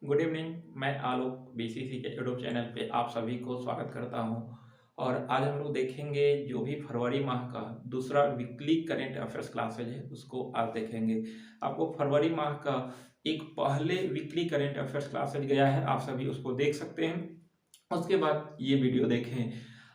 Good evening. मैं आलोक BCC के YouTube channel पे आप सभी को स्वागत करता हूं। और आज हम लोग देखेंगे जो भी फरवरी माह का दूसरा वीकली करेंट अफेयर्स क्लासेज है उसको आज देखेंगे। आपको फरवरी माह का एक पहले वीकली करेंट अफेयर्स क्लासेज गया है, आप सभी उसको देख सकते हैं। उसके बाद ये वीडियो देखें।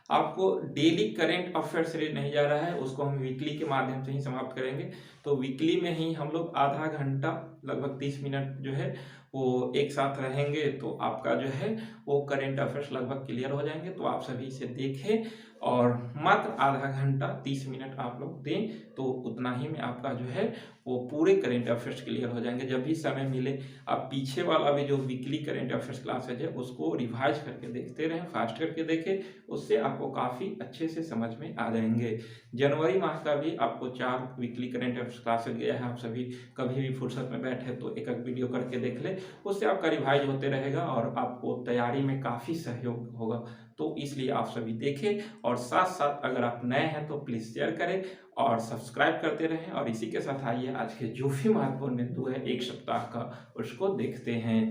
आपको डेली करेंट अफेयर सीरीज नहीं जा रहा है, उसको हम वीकली के माध्यम से ही समाप्त करेंगे। तो वीकली में ही हम लोग आधा घंटा लगभग 30 मिनट जो है वो एक साथ रहेंगे, तो आपका जो है वो करेंट अफेयर्स लगभग क्लियर हो जाएंगे। तो आप सभी इसे देखें और मात्र आधा घंटा 30 मिनट आप लोग दें, तो उतना ही में आपका जो है वो पूरे करेंट अफेयर्स क्लियर हो जाएंगे। जब भी समय मिले आप पीछे वाला भी जो वीकली करेंट अफेयर्स क्लासेज है उसको रिवाइज करके देखते रहें, फास्ट करके देखें, उससे आपको काफ़ी अच्छे से समझ में आ जाएंगे। जनवरी माह का भी आपको 4 वीकली करेंट अफेयर्स क्लासेज गया है, आप सभी कभी भी फुर्सत में बैठे तो एक एक वीडियो करके देख ले, उससे आपका रिवाइज होते रहेगा और आपको तैयारी में काफ़ी सहयोग होगा। तो इसलिए आप सभी देखें और साथ साथ अगर आप नए हैं तो प्लीज़ शेयर करें और सब्सक्राइब करते रहें। और इसी के साथ आइए आज के जो भी महत्वपूर्ण बिंदु है एक सप्ताह का उसको देखते हैं।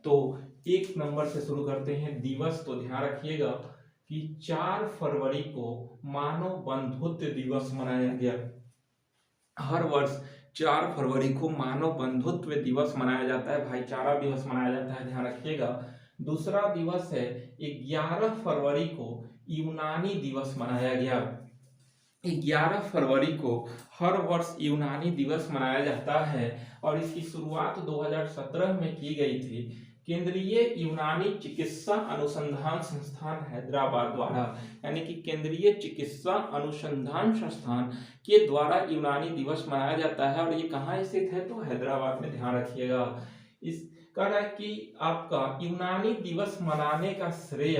तो 1 नंबर से शुरू करते हैं। दिवस, तो ध्यान रखिएगा कि 4 फरवरी को मानव बंधुत्व दिवस मनाया गया। हर वर्ष 4 फरवरी को मानव बंधुत्व दिवस मनाया जाता है, भाईचारा दिवस मनाया जाता है, ध्यान रखिएगा। दूसरा दिवस है 11 फरवरी को यूनानी दिवस मनाया गया। 11 फरवरी को हर वर्ष यूनानी दिवस मनाया जाता है और इसकी शुरुआत 2017 में की गई थी केंद्रीय यूनानी चिकित्सा अनुसंधान संस्थान हैदराबाद द्वारा। यानी कि केंद्रीय चिकित्सा अनुसंधान संस्थान के द्वारा यूनानी दिवस मनाया जाता है। और ये कहाँ स्थित है? तो हैदराबाद में, ध्यान रखिएगा। इस कह रहा है कि आपका यूनानी दिवस मनाने का श्रेय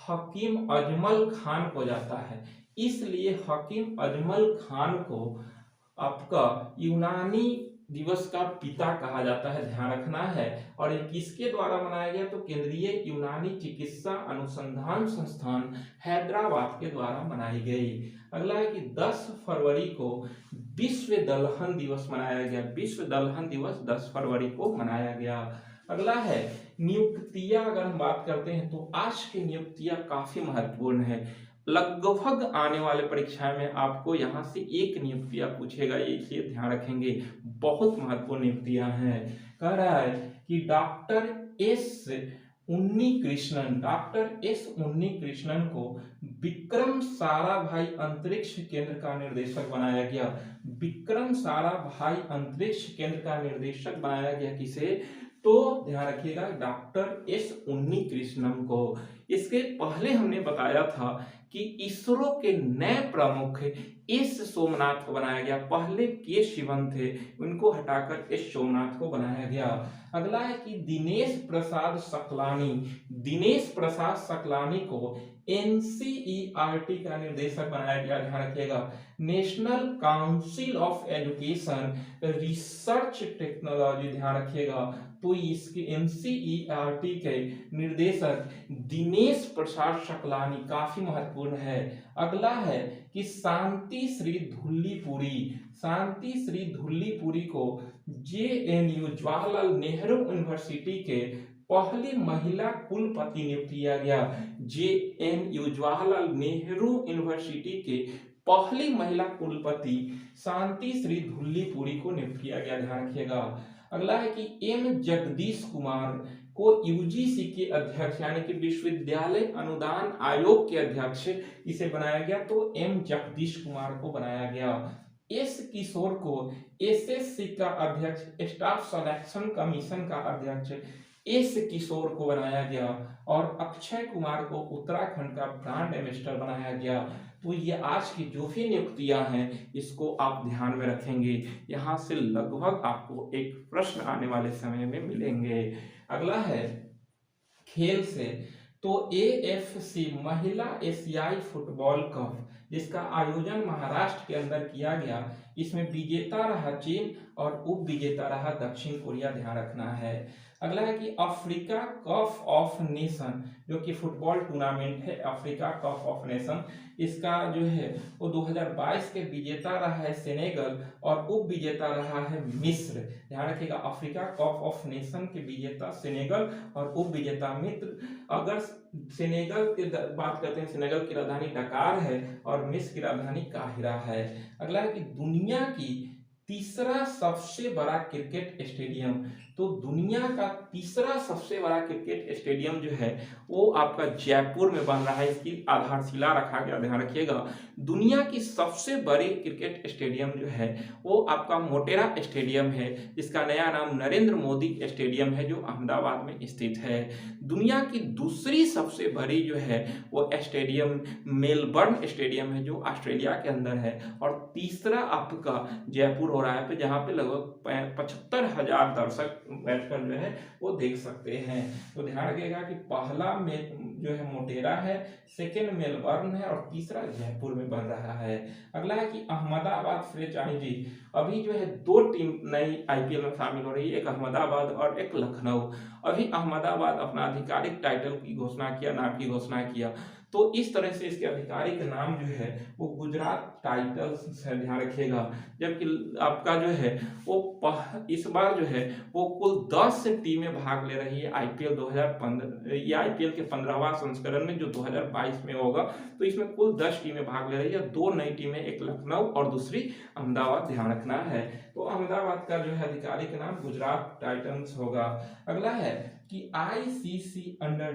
हकीम अजमल खान को जाता है, इसलिए हकीम अजमल खान को आपका यूनानी दिवस का पिता कहा जाता है, ध्यान रखना है। और ये किसके द्वारा मनाया गया? तो केंद्रीय यूनानी चिकित्सा अनुसंधान संस्थान हैदराबाद के द्वारा मनाई गई। अगला है कि 10 फरवरी को विश्व दलहन दिवस मनाया गया। विश्व दलहन दिवस 10 फरवरी को मनाया गया। अगला है नियुक्तियां। अगर हम बात करते हैं तो आज की नियुक्तियां काफी महत्वपूर्ण है। लगभग आने वाले परीक्षा में आपको यहाँ से एक नियुक्तियां पूछेगा, ये इसलिए ध्यान रखेंगे, बहुत महत्वपूर्ण नियुक्तियां हैं। कह रहा है कि डॉक्टर एस उन्नी कृष्णन को विक्रम साराभाई अंतरिक्ष केंद्र का निर्देशक बनाया गया। विक्रम साराभाई अंतरिक्ष केंद्र का निर्देशक बनाया गया किसे? तो ध्यान रखिएगा, डॉक्टर एस उन्नी कृष्णन को। इसके पहले हमने बताया था कि इसरो के नए प्रमुख एस सोमनाथ को बनाया गया। पहले के शिवन थे, उनको हटाकर एस सोमनाथ को बनाया गया। अगला है कि दिनेश प्रसाद सकलानी को एनसीईआरटी का निर्देशक बनाया गया, ध्यान रखिएगा। National council of education research technology, ध्यान रखिएगा। तो इसके एनसीईआरटी के निर्देशक दिनेश प्रसाद सकलानी, काफी महत्वपूर्ण है। अगला है कि शांति श्री धुल्लीपुरी को जेएनयू जवाहरलाल नेहरू यूनिवर्सिटी के पहली महिला कुलपति नियुक्त किया गया। जेएनयू जवाहरलाल नेहरू यूनिवर्सिटी के पहली महिला कुलपति शांति श्री धुल्लीपुरी को नियुक्त किया गया, ध्यान रखिएगा। अगला है कि एम जगदीश कुमार को यूजीसी के अध्यक्ष यानी कि विश्वविद्यालय अनुदान आयोग के अध्यक्ष इसे बनाया गया। तो एम जगदीश कुमार को बनाया गया। एस किशोर को एसएससी का अध्यक्ष, स्टाफ सिलेक्शन कमीशन का अध्यक्ष एस किशोर को बनाया गया। और अक्षय कुमार को उत्तराखंड का ब्रांड एम्बेसडर बनाया गया। तो ये आज की जो भी नियुक्तियां हैं इसको आप ध्यान में रखेंगे, यहाँ से लगभग आपको एक प्रश्न आने वाले समय में मिलेंगे। अगला है खेल से। तो एएफसी महिला एशियाई फुटबॉल कप जिसका आयोजन महाराष्ट्र के अंदर किया गया। इसमें विजेता रहा चीन और उप विजेता रहा दक्षिण कोरिया, ध्यान रखना है। अगला है कि अफ्रीका कप ऑफ नेशन, जो कि फुटबॉल टूर्नामेंट है अफ्रीका कप ऑफ नेशन, इसका जो है वो 2022 के विजेता रहा है सेनेगल और उप विजेता रहा है मिस्र। ध्यान रखिएगा, अफ्रीका कप ऑफ नेशन के विजेता सेनेगल और उप विजेता मिस्र। अगर सेनेगल की बात करते हैं, सेनेगल की राजधानी डकार है और मिस्र की राजधानी काहिरा है। अगला है कि दुनिया की तीसरा सबसे बड़ा क्रिकेट स्टेडियम, तो दुनिया का तीसरा सबसे बड़ा क्रिकेट स्टेडियम जो है वो आपका जयपुर में बन रहा है, इसकी आधारशिला रखा गया। ध्यान रखिएगा, दुनिया की सबसे बड़ी क्रिकेट स्टेडियम जो है वो आपका मोटेरा स्टेडियम है, जिसका नया नाम नरेंद्र मोदी स्टेडियम है, जो अहमदाबाद में स्थित है। दुनिया की दूसरी सबसे बड़ी जो है वो स्टेडियम मेलबर्न स्टेडियम है, जो ऑस्ट्रेलिया के अंदर है। और तीसरा आपका जयपुर हो रहा है, जहाँ पे लगभग 75,000 दर्शक बैठकर जो है वो देख सकते हैं। तो ध्यान रखिएगा कि पहला में जो है मोटेरा है, सेकेंड मेलबर्न है और तीसरा जयपुर में बन रहा है। अगला है कि अहमदाबाद फ्रेंचाइजी, अभी जो है 2 टीम नई आईपीएल में शामिल हो रही है, एक अहमदाबाद और एक लखनऊ। अभी अहमदाबाद अपना आधिकारिक टाइटल की घोषणा किया, नाम की घोषणा किया, तो इस तरह से इसके आधिकारिक नाम जो है वो गुजरात टाइटल्स है, ध्यान रखिएगा। जबकि आपका जो है वो इस बार जो है वो कुल 10 टीमें भाग ले रही है आईपीएल 2015, ये आईपीएल के 15वां संस्करण में जो 2022 में होगा। तो इसमें कुल 10 टीमें भाग ले रही है, 2 नई टीमें, एक लखनऊ और दूसरी अहमदाबाद, ध्यान रखना है। तो अहमदाबाद का जो है आधिकारिक नाम गुजरात टाइटंस होगा। अगला है कि आईसीसी अंडर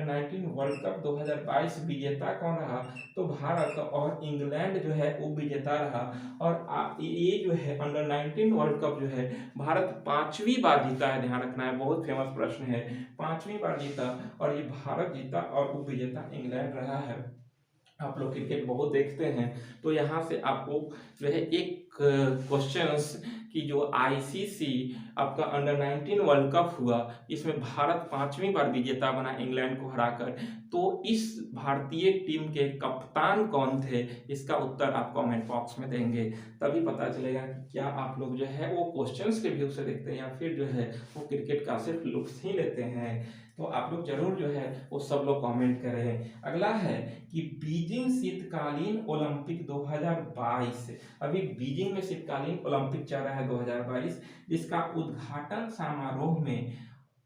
19 वर्ल्ड कप 2022 विजेता कौन रहा, तो भारत और इंग्लैंड जो है वो विजेता रहा। और ये जो है अंडर 19 वर्ल्ड कप जो है भारत 5वीं बार जीता है, ध्यान रखना है, बहुत फेमस प्रश्न है, 5वीं बार जीता और ये भारत जीता और उप विजेता इंग्लैंड रहा है। आप लोग क्रिकेट बहुत देखते हैं, तो यहाँ से आपको जो है एक क्वेश्चंस कि जो आईसीसी आपका अंडर 19 वर्ल्ड कप हुआ, इसमें भारत 5वीं बार विजेता बना इंग्लैंड को हराकर, तो इस भारतीय टीम के कप्तान कौन थे, इसका उत्तर आप कमेंट बॉक्स में देंगे, तभी पता चलेगा कि क्या आप लोग जो है वो क्वेश्चंस के व्यू से देखते हैं या फिर जो है वो क्रिकेट का सिर्फ लुत्फ ही लेते हैं। तो आप लोग जरूर जो है वो सब लोग कमेंट करें। अगला है कि बीजिंग शीतकालीन ओलंपिक 2022, अभी बीजिंग में शीतकालीन ओलंपिक चल रहा है 2022, जिसका उद्घाटन समारोह में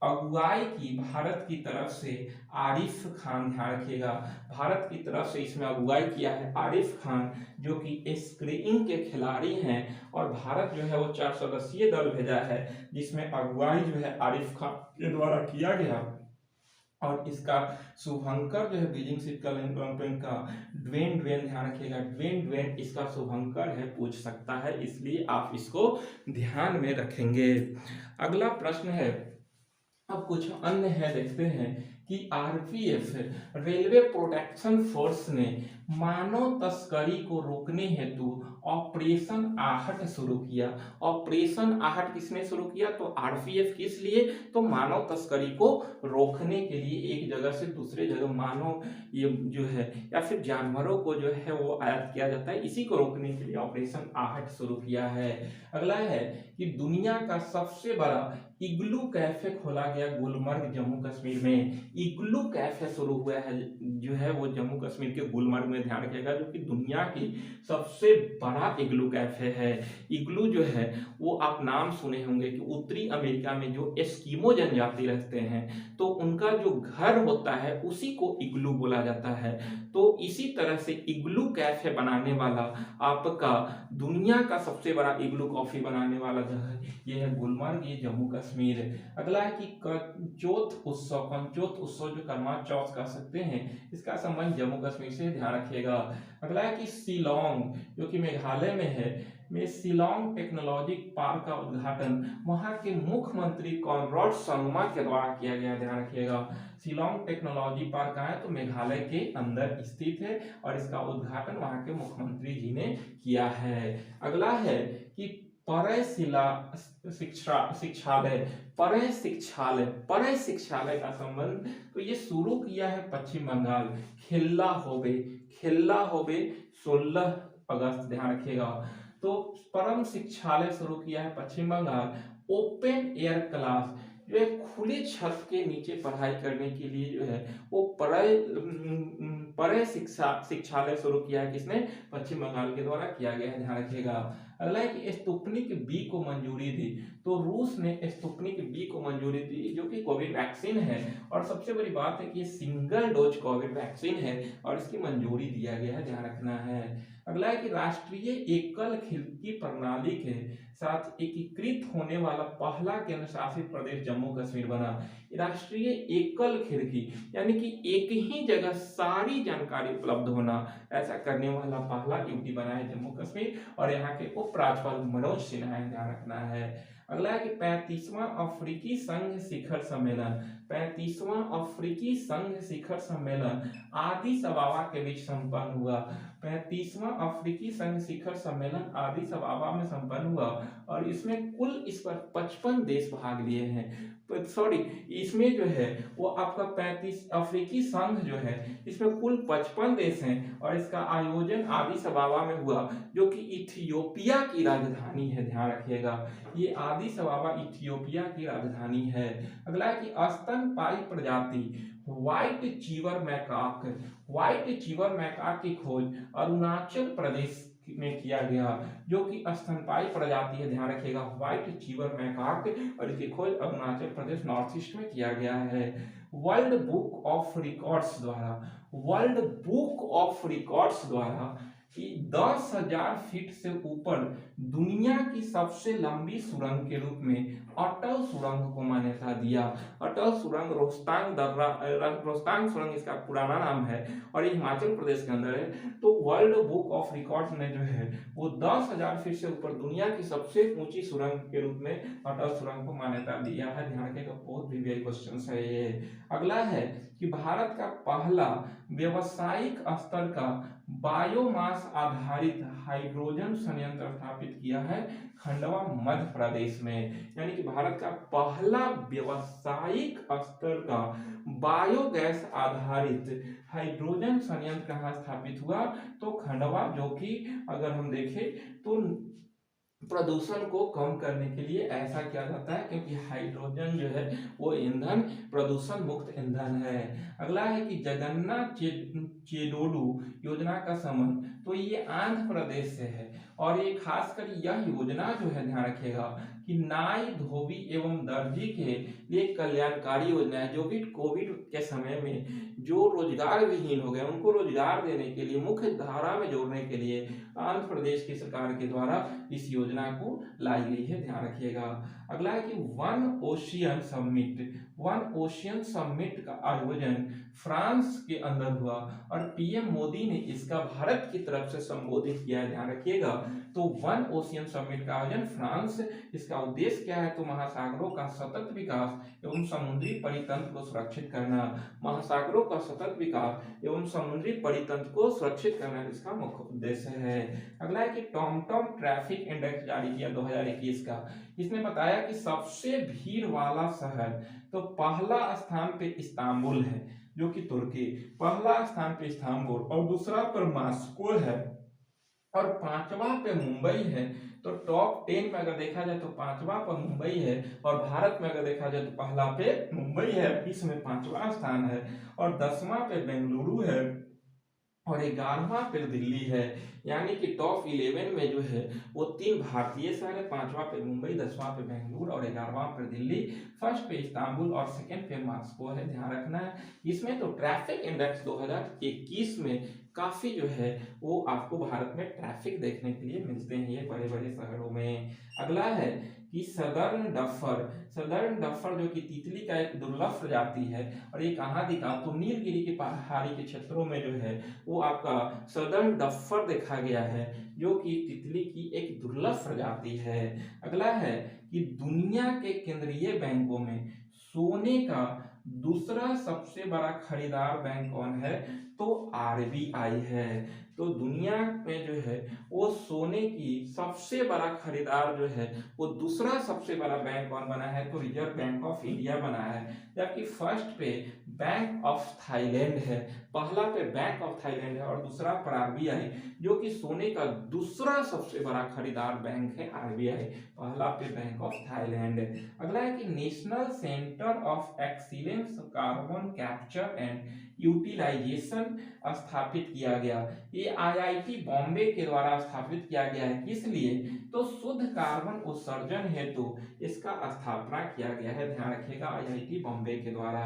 अगुवाई की भारत की तरफ से आरिफ खान, ध्यान रखिएगा, भारत की तरफ से इसमें अगुवाई किया है आरिफ खान, जो कि स्कीइंग के खिलाड़ी हैं। और भारत जो है वो 4 सदस्यीय दल भेजा है, जिसमें अगुवाई जो है आरिफ खान के द्वारा किया गया। और इसका शुभंकर जो है बीजिंग शीतकालीन ओलंपिक का ड्वेन, ध्यान रखिएगा, ड्वेन इसका शुभंकर है, पूछ सकता है, इसलिए आप इसको ध्यान में रखेंगे। अगला प्रश्न है, अब कुछ अन्य है, देखते हैं कि आरपीएफ रेलवे प्रोटेक्शन फोर्स ने मानव तस्करी को रोकने हेतु ऑपरेशन आहट शुरू किया। ऑपरेशन आहट किसने शुरू किया, तो आरपीएफ, किस लिए, तो मानव तस्करी को रोकने के लिए, एक जगह से दूसरे जगह मानव ये जो है या फिर जानवरों को जो है वो आयात किया जाता है, इसी को रोकने के लिए ऑपरेशन आहट शुरू किया है। अगला है कि दुनिया का सबसे बड़ा इग्लू कैफे खोला गया गुलमर्ग जम्मू कश्मीर में। इग्लू कैफे शुरू हुआ है जो है वो जम्मू कश्मीर के गुलमर्ग में, ध्यान रखिएगा, जो कि दुनिया की सबसे बड़ा इग्लू कैफे है। इग्लू जो है वो आप नाम सुने होंगे कि उत्तरी अमेरिका में जो एस्किमो जनजाति रहते हैं, तो उनका जो घर होता है उसी को इग्लू बोला जाता है। तो इसी तरह से इग्लू कैफे बनाने वाला आपका दुनिया का सबसे बड़ा इग्लू कॉफी बनाने वाला जगह ये है गुलमर्ग, ये जम्मू कश्मीर। अगला है कि कंचोत उत्सव जो करवा चौथ कह सकते हैं, इसका संबंध जम्मू कश्मीर से, ध्यान रखिएगा। अगला है कि शिलोंग जो कि मेघालय में है, में शिलोंग टेक्नोलॉजी पार्क का उद्घाटन वहां के मुख्यमंत्री कॉनराड संगमा के द्वारा किया गया, ध्यान रखिएगा। शिलोंग टेक्नोलॉजी पार्क है तो मेघालय के अंदर स्थित है और इसका उद्घाटन वहां के मुख्यमंत्री जी ने किया है। अगला है कि परय शिक्षालय का संबंध, तो ये शुरू किया है पश्चिम बंगाल, खेल्ला होबे खेला होबे 16 अगस्त, ध्यान रखिएगा। तो परम शिक्षालय शुरू किया है पश्चिम बंगाल। ओपन एयर क्लास जो है खुली छत के नीचे पढ़ाई करने के लिए जो है वो परे शिक्षालय शुरू किया है। किसने? पश्चिम बंगाल के द्वारा किया गया है, ध्यान रखिएगा। अगला है कि स्पुतनिक बी को मंजूरी दी। तो रूस ने स्पुतनिक बी को मंजूरी दी जो कि कोविड वैक्सीन है, और सबसे बड़ी बात है कि ये सिंगल डोज कोविड वैक्सीन है और इसकी मंजूरी दिया गया है, ध्यान रखना है। अगला है कि राष्ट्रीय एकल खिड़की प्रणाली के साथ एकीकृत होने वाला पहला केंद्र शासित प्रदेश जम्मू कश्मीर बना। राष्ट्रीय एकल खिड़की यानी कि एक ही जगह सारी जानकारी उपलब्ध होना, ऐसा करने वाला पहला यूटी बना है जम्मू कश्मीर, और यहाँ के उपराज्यपाल मनोज सिन्हा है, ध्यान रखना है। अगला है कि 35वां अफ्रीकी संघ शिखर सम्मेलन, 35वां अफ्रीकी संघ शिखर सम्मेलन आदिस अबाबा के बीच संपन्न हुआ। 35वां अफ्रीकी संघ शिखर सम्मेलन आदिस अबाबा में संपन्न हुआ, और इसमें कुल इस पर 55 देश भाग लिए हैं। सॉरी, इसमें जो है वो आपका 35 अफ्रीकी संघ जो है इसमें कुल 55 देश हैं, और इसका आयोजन आदिस अबाबा में हुआ जो कि इथियोपिया की राजधानी है, ध्यान रखिएगा। ये आदिस अबाबा इथियोपिया की राजधानी है। अगला है कि स्तनपायी प्रजाति व्हाइट चीवर मैकाक, व्हाइट चीवर मैकाक की खोज अरुणाचल प्रदेश में किया गया, जो कि स्तनपायी प्रजाति है, ध्यान रखिएगा। व्हाइट चीवर मैकाक, और इसकी खोज अरुणाचल प्रदेश नॉर्थ ईस्ट में किया गया है। वर्ल्ड बुक ऑफ रिकॉर्ड्स द्वारा, वर्ल्ड बुक ऑफ रिकॉर्ड्स द्वारा 10,000 फीट से ऊपर दुनिया की सबसे लंबी सुरंग के रूप में अटल सुरंग को मान्यता दिया। अटल सुरंग रोहतांग दर्रा, रोहतांग सुरंग इसका पुराना नाम है, और ये हिमाचल प्रदेश के अंदर है। तो वर्ल्ड बुक ऑफ रिकॉर्ड्स ने जो है वो 10,000 फीट से ऊपर दुनिया की सबसे ऊंची सुरंग के रूप में अटल सुरंग को मान्यता दिया है, ध्यान रखिएगा। बहुत प्रीवियस क्वेश्चन है ये। अगला है कि भारत का पहला व्यवसायिक स्तर का बायोमास आधारित हाइड्रोजन संयंत्र स्थापित किया है खंडवा मध्य प्रदेश में। यानी कि भारत का पहला व्यवसायिक स्तर का बायोगैस आधारित हाइड्रोजन संयंत्र कहाँ स्थापित हुआ? तो खंडवा, जो कि अगर हम देखें तो प्रदूषण को कम करने के लिए ऐसा किया जाता है, क्योंकि हाइड्रोजन जो है वो ईंधन प्रदूषण मुक्त ईंधन है। अगला है कि जगन्नाथ चेडोडू योजना का संबंध, तो ये आंध्र प्रदेश से है, और ये खासकर यह योजना जो है, ध्यान रखिएगा, कि नाई धोबी एवं दर्जी के लिए कल्याणकारी योजना है, जो कि कोविड के समय में जो रोजगार विहीन हो गए उनको रोजगार देने के लिए, मुख्य धारा में जोड़ने के लिए आंध्र प्रदेश की सरकार के द्वारा इस योजना को लाई गई है, ध्यान रखिएगा। अगला है कि one ocean summit, one ocean summit का आयोजन फ्रांस के अंदर हुआ, और पीएम मोदी ने इसका भारत की तरफ से संबोधित किया है, ध्यान रखिएगा। तो वन ओशियन समिट का आयोजन फ्रांस, इसका उद्देश्य क्या है? तो महासागरों का सतत विकास एवं समुद्री परितंत्र को सुरक्षित करना, महासागरों का सतत विकास एवं समुद्री परितंत्र को सुरक्षित करना इसका मुख्य उद्देश्य है। अगला है कि टॉमटॉम ट्रैफिक इंडेक्स जारी किया 2021 का। इसने बताया कि सबसे भीड़ वाला शहर, तो पहला स्थान पे इस्तांबुल है जो कि तुर्की, पहला स्थान पे इस्तांबुल, और दूसरा पर मॉस्को है, और पांचवा पे मुंबई है। तो टॉप 10 में अगर देखा जाए तो पांचवा पर मुंबई है, और भारत में अगर देखा जाए तो पहला पे मुंबई है, 20 में पांचवा स्थान है, और 10वां पे बेंगलुरु है, और 11वां पे दिल्ली है। यानी कि टॉप 11 में जो है वो 3 भारतीय शहर है, 5वां पे मुंबई, 10वां पे बेंगलुरु, और 11वां पे दिल्ली। फर्स्ट पे इस्तांबुल और सेकंड पे मॉस्को है, ध्यान रखना है। इसमें तो ट्रैफिक इंडेक्स 2021 में काफी जो है वो आपको भारत में ट्रैफिक देखने के लिए मिलते हैं ये बड़े बड़े शहरों में। अगला है कि सदर्न डफर, सदर्न डफर जो कि तितली का एक दुर्लभ प्रजाति है, और ये कहाँ दिखा? तो नीलगिरी के पहाड़ी के क्षेत्रों में जो है वो आपका सदर्न डफर देखा गया है, जो कि तितली की एक दुर्लभ प्रजाति है। अगला है कि दुनिया के केंद्रीय बैंकों में सोने का दूसरा सबसे बड़ा खरीदार बैंक कौन है? तो आरबीआई है। तो दुनिया में जो है वो सोने की सबसे बड़ा खरीदार जो है वो दूसरा सबसे बड़ा बैंक कौन बना है, तो रिजर्व बैंक ऑफ इंडिया बना है। जबकि फर्स्ट पे बैंक ऑफ थाईलैंड है, पहला पे बैंक ऑफ थाईलैंड है और दूसरा पर आरबीआई, जो कि सोने का दूसरा सबसे बड़ा खरीदार बैंक है आरबीआई, पहला पे बैंक ऑफ थाईलैंड है। अगला है कि national centre of excellence carbon capture and utilisation स्थापित किया गया। ये आईआईटी बॉम्बे के द्वारा स्थापित किया गया है, इसलिए तो शुद्ध कार्बन उत्सर्जन हेतु इसका स्थापना किया गया है, ध्यान रखिएगा, आईआईटी बॉम्बे के द्वारा।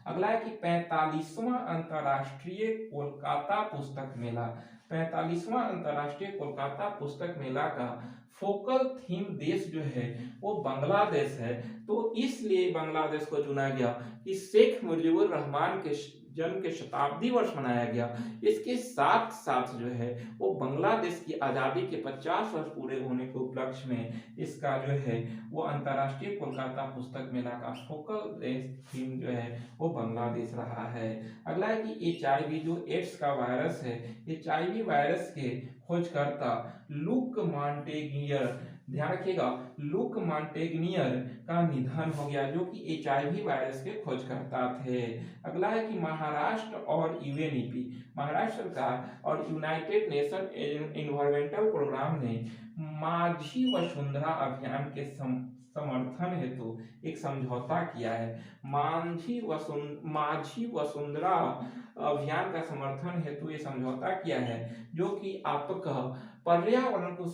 अगला है कि 45वां अंतर्राष्ट्रीय कोलकाता पुस्तक मेला, 45वां अंतर्राष्ट्रीय कोलकाता पुस्तक मेला का फोकल थीम देश जो है वो बांग्लादेश है। तो इसलिए बांग्लादेश को चुना गया कि शेख मुजीबुर रहमान के जन्म के शताब्दी वर्ष मनाया गया। इसके साथ साथ जो है वो बांग्लादेश की आज़ादी के 50 वर्ष पूरे होने के उपलक्ष्य में इसका जो है वो अंतर्राष्ट्रीय कोलकाता पुस्तक मेला का फोकल थीम जो है वो बांग्लादेश रहा है। अगला है कि HIV जो एड्स का वायरस है, HIV वायरस के खोजकर्ता लुक मॉन्टेगियर, ध्यान रखिएगा, लुक मॉन्टेग्नियर का निधन हो गया, जो कि HIV वायरस के खोजकर्ता थे। अगला है कि महाराष्ट्र और यूएनईपी, महाराष्ट्र सरकार और यूनाइटेड नेशन एनवायरमेंटल प्रोग्राम ने माझी वसुंधरा अभियान के समर्थन हेतु एक समझौता किया है। माझी वसुंधरा अभियान का समर्थन हेतु ये समझौता किया है, जो कि आपका पर्यावरण को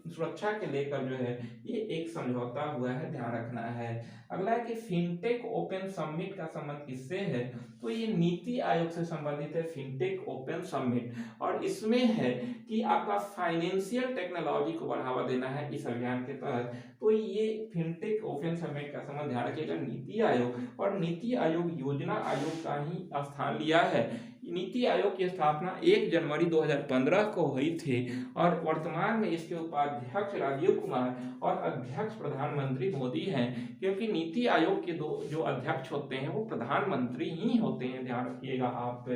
सुरक्षा के लेकर जो है ये एक समझौता हुआ है, ध्यान रखना है। अगला है कि फिनटेक ओपन समिट का संबंध किससे है, तो ये नीति आयोग से संबंधित है, फिनटेक ओपन समिट, और इसमें है कि आपका फाइनेंशियल टेक्नोलॉजी को बढ़ावा देना है इस अभियान के तहत। तो ये फिनटेक ओपन समिट का संबंध, ध्यान रखिएगा, नीति आयोग, और नीति आयोग योजना आयोग का ही स्थान लिया है। नीति आयोग की स्थापना 1 जनवरी 2015 को हुई थी और वर्तमान में इसके उपाध्यक्ष राजीव कुमार और अध्यक्ष प्रधानमंत्री मोदी हैं, क्योंकि नीति आयोग के दो जो अध्यक्ष होते हैं वो प्रधानमंत्री ही होते हैं, ध्यान रखिएगा आप।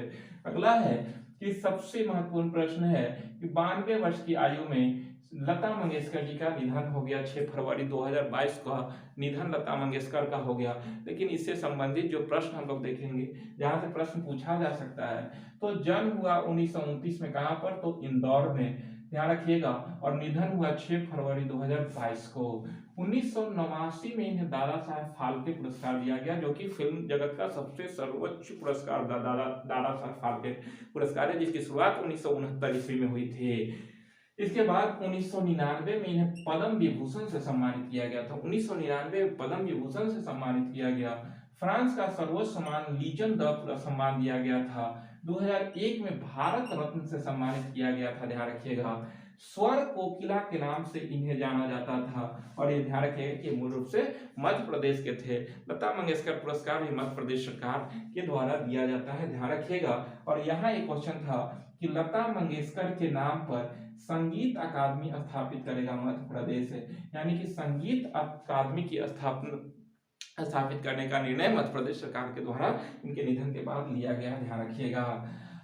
अगला है कि सबसे महत्वपूर्ण प्रश्न है कि 92 वर्ष की आयु में लता मंगेशकर जी का निधन हो गया। 6 फरवरी 2022 का निधन लता मंगेशकर का हो गया। लेकिन इससे संबंधित जो प्रश्न हम लोग देखेंगे, जहां से प्रश्न पूछा जा सकता है, तो जन्म हुआ 1929 में, कहां पर, तो इंदौर में, ध्यान रखिएगा, और निधन हुआ 6 फरवरी 2022 को। 1989 में इन्हें दादा साहेब फाल्के पुरस्कार दिया गया, जो कि फिल्म जगत का सबसे सर्वोच्च पुरस्कार दादा साहेब फाल्के पुरस्कार है, जिसकी शुरुआत 1969 ईस्वी में हुई थी। इसके बाद 1999 में इन्हें पद्म विभूषण से सम्मानित किया गया था। 1999 में पद्म विभूषण से सम्मानित किया गया। फ्रांस का सर्वोच्च सम्मान लीजन द सम्मान दिया गया था। 2001 में भारत रत्न से सम्मानित किया गया था, ध्यान रखिएगा। स्वर कोकिला के नाम से इन्हें जाना जाता था, और ये ध्यान रखिएगा कि मूल रूप से मध्य प्रदेश के थे। लता मंगेशकर पुरस्कार भी मध्य प्रदेश सरकार के द्वारा दिया जाता है, ध्यान रखिएगा। और यहाँ एक क्वेश्चन था कि लता मंगेशकर के नाम पर संगीत अकादमी स्थापित करेगा मध्य प्रदेश है, यानी कि संगीत अकादमी की स्थापित करने का निर्णय मध्य प्रदेश सरकार के द्वारा इनके निधन के बाद लिया गया, ध्यान रखिएगा।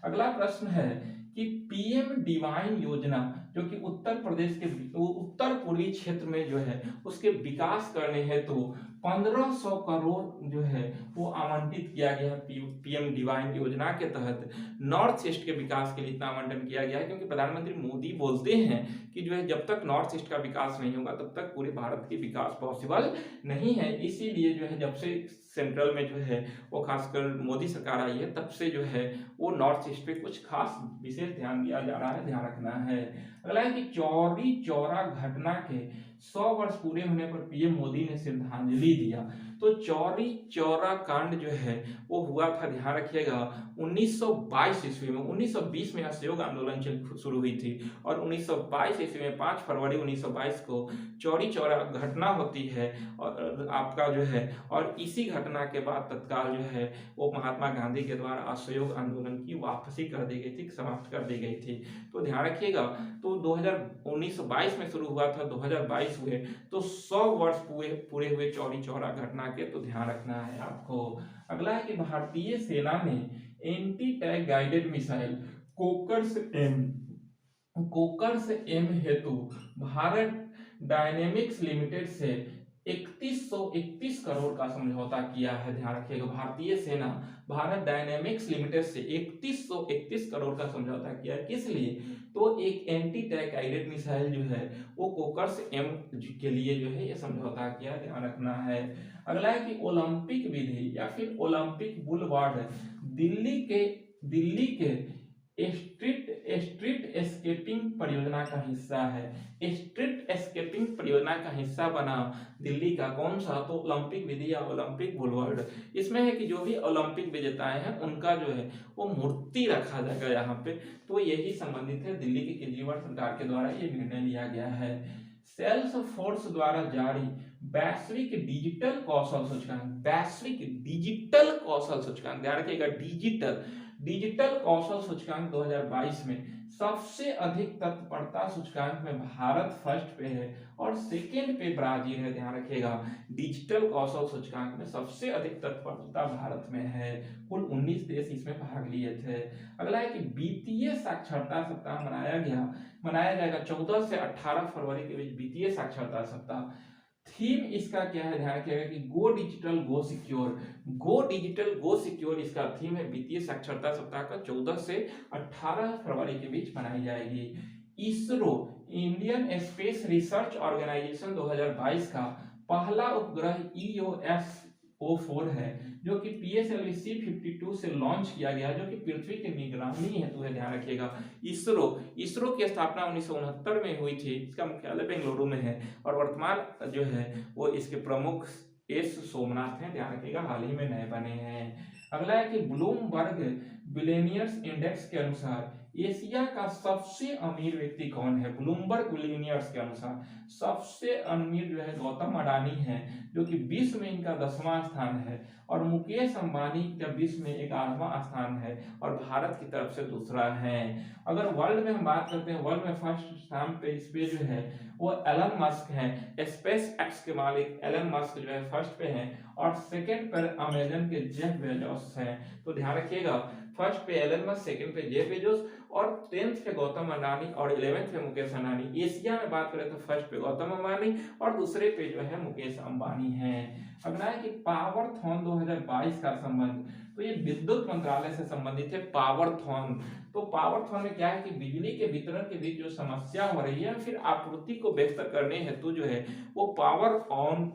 अगला प्रश्न है कि पीएम डिवाइन योजना, जो कि उत्तर प्रदेश के उत्तर पूर्वी क्षेत्र में जो है उसके विकास करने हेतु 1500 करोड़ जो है वो आवंटित किया गया है। पीएम डिवाइन योजना के तहत नॉर्थ ईस्ट के विकास के लिए इतना आवंटन किया गया है, क्योंकि प्रधानमंत्री मोदी बोलते हैं कि जो है जब तक नॉर्थ ईस्ट का विकास नहीं होगा तब तक पूरे भारत की विकास पॉसिबल नहीं है। इसीलिए जो है जब से सेंट्रल में जो है वो खासकर मोदी सरकार आई है, तब से जो है वो नॉर्थ ईस्ट पे कुछ खास विशेष ध्यान दिया जा रहा है, ध्यान रखना है। अगला है कि चौरी चौरा घटना के 100 वर्ष पूरे होने पर पीएम मोदी ने श्रद्धांजलि दिया। तो चौरी चौरा कांड जो है वो हुआ था, ध्यान रखिएगा, 1922 ईस्वी में। 1920 में असहयोग आंदोलन शुरू हुई थी, और 1922 ईस्वी में 5 फरवरी 1922 को चौरी चौरा घटना होती है, और आपका जो है, और इसी घटना के बाद तत्काल जो है वो महात्मा गांधी के द्वारा असहयोग आंदोलन की वापसी कर दी गई थी, समाप्त कर दी गई थी। तो ध्यान रखिएगा, तो 1922 में शुरू हुआ था, 2022 हुए, तो 100 वर्ष पूरे हुए चौरी चौरा घटना के, तो ध्यान रखना है आपको। अगला है कि भारतीय सेना ने anti tank guided missile Konkurs M Konkurs M हेतु भारत डायनेमिक्स लिमिटेड से 3131 करोड़ का समझौता किया है। ध्यान रखिएगा, भारतीय सेना भारत डायनेमिक्स लिमिटेड से 3131 करोड़ का समझौता किया है। किस लिए? तो एक एंटी टैंक गाइडेड मिसाइल जो है वो कोकर्स एम के लिए जो है ये समझौता किया, ध्यान रखना है। अगला है कि ओलंपिक विधि या फिर ओलंपिक बुलवार्ड दिल्ली के स्ट्रीट स्ट्रीट एस्केपिंग परियोजना का हिस्सा है। स्ट्रीट एस्केपिंग परियोजना का हिस्सा बना दिल्ली का कौन सा? तो ओलंपिक विधि या ओलंपिक बुलवर्ड। इसमें है कि जो भी ओलंपिक विजेताएं हैं उनका जो है वो मूर्ति रखा जाएगा यहाँ पे, तो यही संबंधित है। दिल्ली की केजरीवाल सरकार के द्वारा ये निर्णय लिया गया है। सेल्स फोर्स द्वारा जारी वैश्विक डिजिटल कौशल सूचकांक, वैश्विक डिजिटल कौशल सूचकांक, ध्यान रखिएगा, डिजिटल कौशल सूचकांक 2022 में सबसे अधिक तत्परता सूचकांक में भारत फर्स्ट पे है और सेकंड पे ब्राजील है। ध्यान रखिएगा, डिजिटल कौशल सूचकांक में सबसे अधिक तत्परता भारत में है। कुल 19 देश इसमें भाग लिए थे। अगला है कि वित्तीय साक्षरता सप्ताह मनाया जाएगा 14 से 18 फरवरी के बीच वित्तीय साक्षरता सप्ताह। थीम इसका क्या है? ध्यान रखिएगा कि गो डिजिटल गो सिक्योर, गो डिजिटल गो सिक्योर इसका थीम है। वित्तीय साक्षरता सप्ताह का 14 से 18 फरवरी के बीच मनाई जाएगी। ISRO Indian Space Research Organisation 2022 का पहला उपग्रह EOS-04 है जो कि PSLV C-52 से लॉन्च किया गया, जो कि पृथ्वी की निगरानी हेतु है। ध्यान रखिएगा, इसरो की स्थापना 1969 में हुई थी। इसका मुख्यालय बेंगलुरु में है और वर्तमान जो है वो इसके प्रमुख एस सोमनाथ हैं। ध्यान रखिएगा, हाल ही में नए बने हैं। अगला है कि ब्लूमबर्ग बिलियनियर्स इंडेक्स के अनुसार एशिया का सबसे अमीर व्यक्ति कौन है? ब्लूमबर्ग बिलियनियर्स के अनुसार सबसे अमीर जो है गौतम अडानी है, जो कि विश्व में इनका 10वां स्थान है, और मुकेश अंबानी का विश्व में 11वां स्थान है और भारत की तरफ से दूसरा है। अगर वर्ल्ड में हम बात करते हैं, वर्ल्ड में फर्स्ट स्थान पे इस पे जो है वो एलन मस्क हैं। स्पेस एक्स के मालिक एलन मस्क जो है फर्स्ट पे हैं और सेकंड पर अमेजन के जेफ बेजोस हैं। तो ध्यान रखिएगा, फर्स्ट पे एलन मस्क, सेकंड पे जेफ बेजोस और 10th पे गौतम अडानी और 11th पे मुकेश अंबानी। एशिया में बात करें तो फर्स्ट पे गौतम अंबानी और दूसरे पे जो है मुकेश अंबानी हैं। अगला है कि पावरथॉन 2022 का संबंध, तो ये विद्युत मंत्रालय से संबंधित है। पावरथॉन, तो पावरथॉन में क्या है कि बिजली के वितरण के बीच जो समस्या हो रही है फिर आपूर्ति को बेहतर करने हेतु जो है वो पावरथॉन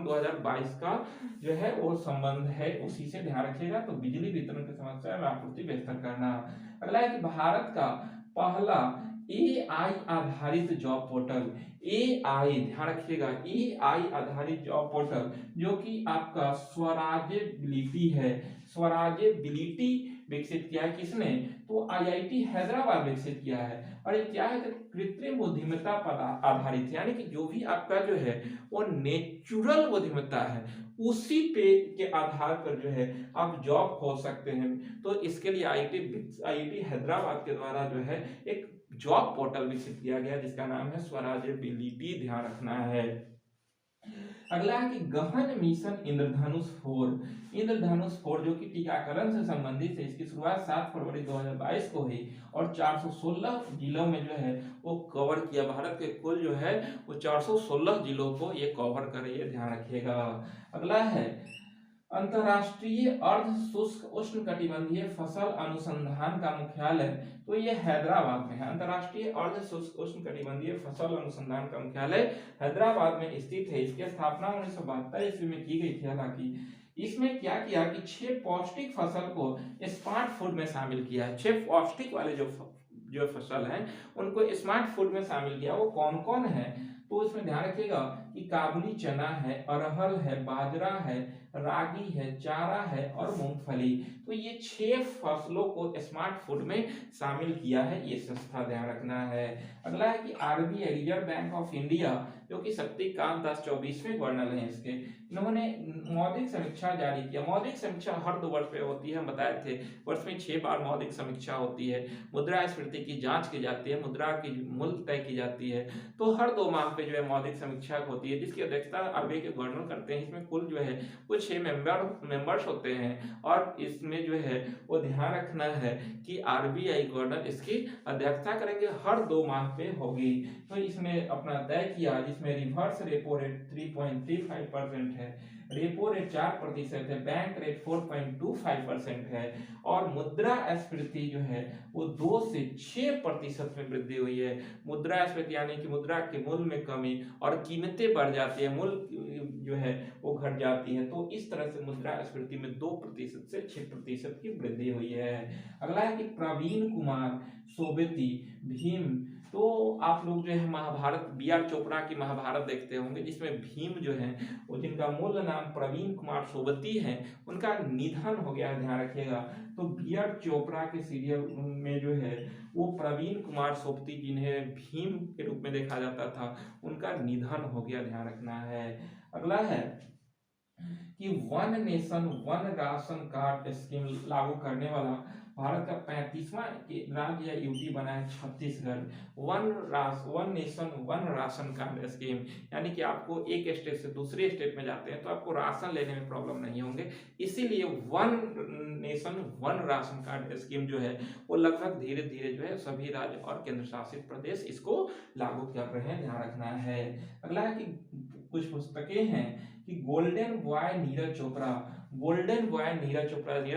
2022 का जो है वो संबंध है, उसी से ध्यान रखिएगा। तो बिजली वितरण की समस्या में आपूर्ति बेहतर करना। अगला है कि भारत का पहला AI आधारित जॉब पोर्टल, AI ध्यान रखिएगा, AI आधारित जॉब पोर्टल जो कि आपका स्वराज्यबिलिटी है। स्वराज्यबिलिटी विकसित किया है किसने? तो IIT हैदराबाद विकसित किया है। और ये क्या है? तो कृत्रिम बुद्धिमत्ता पर आधारित, यानी कि जो भी आपका जो है वो नेचुरल बुद्धिमत्ता है उसी पे के आधार पर जो है आप जॉब खोल सकते हैं। तो इसके लिए IIT हैदराबाद के द्वारा जो है एक जॉब पोर्टल विकसित किया गया जिसका नाम है स्वराज्यबिलिटी, ध्यान रखना है। अगला है कि गहन मिशन इंद्रधनुष 4 जो कि टीकाकरण से संबंधित है। इसकी शुरुआत 7 फरवरी 2022 को हुई और 416 जिलों में जो है वो कवर किया। भारत के कुल जो है वो 416 जिलों को ये कवर कर रही है, ध्यान रखिएगा। अगला है अंतर्राष्ट्रीय अर्ध शुष्क उष्णकटिबंधीय फसल अनुसंधान का मुख्यालय, तो ये हैदराबाद में है। अंतर्राष्ट्रीय अर्ध शुष्क उष्णकटिबंधीय फसल अनुसंधान का मुख्यालय हैदराबाद में स्थित है। इसकी स्थापना 1972 ईस्वी में की गई थी। हालांकि इसमें क्या किया कि 6 पौष्टिक फसल को स्मार्ट फूड में शामिल किया है। 6 पौष्टिक वाले जो फसल हैं उनको स्मार्ट फूड में शामिल किया। वो कौन कौन है? तो इसमें ध्यान रखिएगा कि काबुली चना है, अरहर है, बाजरा है, रागी है, चारा है और मूंगफली। तो ये 6 फसलों को स्मार्ट फूड में शामिल किया है ये संस्था, ध्यान रखना है। अगला है कि RBI reserve bank of India जो कि शक्तिकांत दास 24वें गवर्नर हैं इसके, इन्होंने मौद्रिक समीक्षा जारी किया। मौद्रिक समीक्षा हर 2 वर्ष पे होती है, हम बताए थे। वर्ष में 6 बार मौद्रिक समीक्षा होती है। मुद्रास्फीति की जांच की जाती है, मुद्रा की मूल्य तय की जाती है। तो हर 2 माह पे जो है मौद्रिक समीक्षा होती है जिसकी अध्यक्षता RBI के गवर्नर करते हैं। इसमें कुल जो है कुछ 6 मेंबर्स होते हैं और इसमें जो है वो ध्यान रखना है कि आरबीआई गवर्नर इसकी अध्यक्षता करेंगे, हर 2 माह पे होगी। तो इसमें अपना तय किया, जिसमें रिवर्स रेपो रेट 3.35% है, रेपो रेट 4% है, बैंक रेट 4.25% है और मुद्रास्फीति जो है वो 2 से 6% में वृद्धि हुई है। मुद्रास्फीति यानी कि मुद्रा के मूल्य में कमी और कीमतें बढ़ जाती है, मूल्य जो है वो घट जाती है। तो इस तरह से मुद्रास्फीति में 2% से 6% की वृद्धि हुई है। अगला है कि प्रवीण कुमार सोबती भीम। तो आप लोग जो है महाभारत, बी.आर. चोपड़ा की महाभारत देखते होंगे, जिसमें भीम जो है वो, जिनका मूल नाम प्रवीण कुमार सोबती है, उनका निधन हो गया, ध्यान रखिएगा। तो बी.आर. चोपड़ा के सीरियल में जो है वो प्रवीण कुमार सोबती, जिन्हें भीम के रूप में देखा जाता था, उनका निधन हो गया, ध्यान रखना है। अगला है कि one nation one ration card scheme लागू करने वाला भारत का 35वां राज्य या यूटी बना है Chhattisgarh. One nation one ration card scheme, यानी कि आपको एक स्टेट से दूसरे स्टेट में जाते हैं तो आपको राशन लेने में प्रॉब्लम नहीं होंगे, इसीलिए one nation one ration card scheme जो है वो लगभग धीरे धीरे जो है सभी राज्य और केंद्र शासित प्रदेश इसको लागू कर रहे हैं, ध्यान रखना है। अगला है कि कुछ पुस्तकें हैं कि गोल्डन बॉय नीरज चोपड़ा। नीरज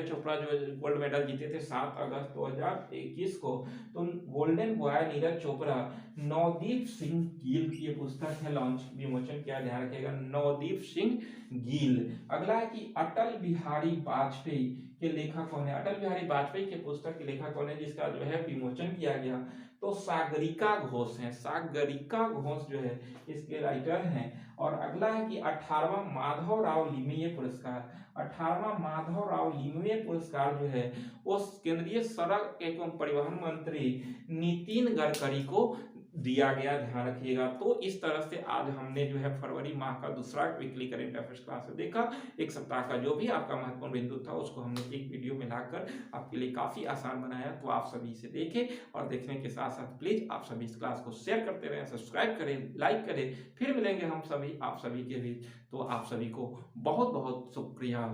चोपड़ा जो गोल्ड मेडल जीते थे 7 अगस्त 2021 को। तो गोल्डन बॉय नीरज चोपड़ा नवदीप सिंह गील की ये पुस्तक है, लॉन्च विमोचन किया, ध्यान रखिएगा, नवदीप सिंह गील। अगला है कि अटल बिहारी वाजपेयी के लेखक कौन है। अटल बिहारी वाजपेयी के पुस्तक के लेखक कौन है, जिसका जो है विमोचन किया गया, तो सागरिका घोष हैं। सागरिका घोष जो है इसके राइटर हैं। और अगला है कि 18वां माधवराव लिमये पुरस्कार। 18वां माधवराव लिमये पुरस्कार जो है वो केंद्रीय सड़क एवं परिवहन मंत्री नितिन गडकरी को दिया गया, ध्यान रखिएगा। तो इस तरह से आज हमने जो है फरवरी माह का दूसरा वीकली करंट अफेयर्स क्लास में देखा। एक सप्ताह का जो भी आपका महत्वपूर्ण बिंदु था उसको हमने एक वीडियो में लाकर आपके लिए काफी आसान बनाया। तो आप सभी इसे देखें और देखने के साथ साथ प्लीज आप सभी इस क्लास को शेयर करते रहें, सब्सक्राइब करें, लाइक करें। फिर मिलेंगे हम सभी आप सभी के बीच। तो आप सभी को बहुत बहुत शुक्रिया।